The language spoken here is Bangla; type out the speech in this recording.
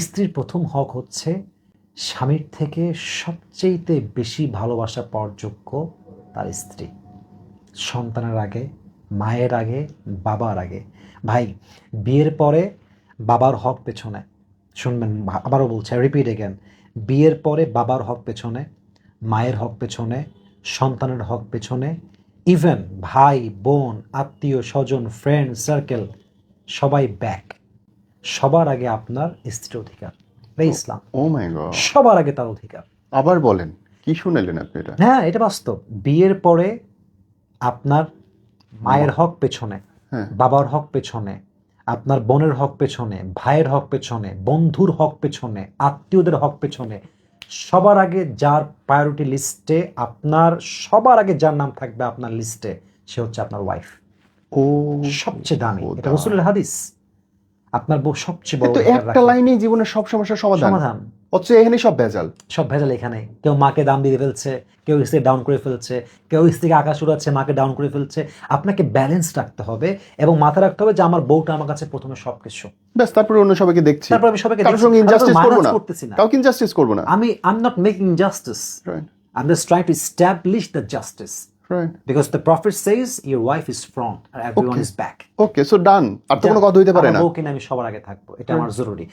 স্ত্রীর প্রথম হক হচ্ছে স্বামীর থেকে সবচেয়ে বেশি ভালোবাসা পাওয়ার যোগ্য তার স্ত্রী। সন্তানের আগে, মায়ের আগে, বাবার আগে। ভাই, বিয়ের পরে বাবার হক পেছনে, শুনবেন আবারও বলছি, রিপিট এগেন, বিয়ের পরে বাবার হক পেছনে, মায়ের হক পেছনে, সন্তানের হক পেছনে, ইভেন ভাই বোন আত্মীয় স্বজন ফ্রেন্ড সার্কেল সবাই ব্যাক। সবার আগে আপনার স্ত্রীর অধিকার। ইসলাম ও মাই গড, সবার আগে তার অধিকার। আবার বলেন, কি শুনালেন আপনি এটা? হ্যাঁ, এটা বাস্তব। বিয়ের পরে আপনার মায়ের হক পেছনে, হ্যাঁ। বাবার হক পেছনে, আপনার বোনের হক পেছনে, ভাইয়ের হক পেছনে, বন্ধুর হক পেছনে, আত্মীয়দের হক পেছনে, সবার আগে যার প্রায়োরিটি লিস্টে, আপনার সবার আগে যার নাম থাকবে আপনার লিস্টে, সে হচ্ছে আপনার ওয়াইফ। ও সবচেয়ে দামি, এটা খোদা। রাসূলের হাদিস। আপনার বউ সবচেয়ে বড় তো অধিকার একটা রাখে। লাইনেই জীবনের সব সমস্যার সমাধান। সমাধান অথচ এখানে সব ভেজাল। সব ভেজাল এখানে। কেউ মাকে দাম দিয়ে ফেলছে, কেউ স্ত্রীকে ডাউন করে ফেলছে, কেউ স্ত্রীকে আকাশ উড়াচ্ছে, মাকে ডাউন করে ফেলছে। আপনাকে ব্যালেন্স রাখতে হবে এবং মাথায় রাখতে হবে যে আমার বউটা আমার কাছে প্রথমে সবকিছু। ব্যাস, তারপরে অন্য সবাইকে দেখছি। তারপর আমি সবাইকে কারোর দেখছি, সঙ্গে কারোর ইনজাস্টিস করব মাইনাস না, করতেছি না। কাউকে ইনজাস্টিস করব না। I'm not making justice. Right. I'm just trying to establish the justice. Right. Because the prophet says your wife is front and everyone Okay. is back. Okay, so done. আর তো কোনো কথা হইতে পারে আমার না। বউকে নিয়ে আমি সবার আগে থাকবো, এটা আমার জরুরি।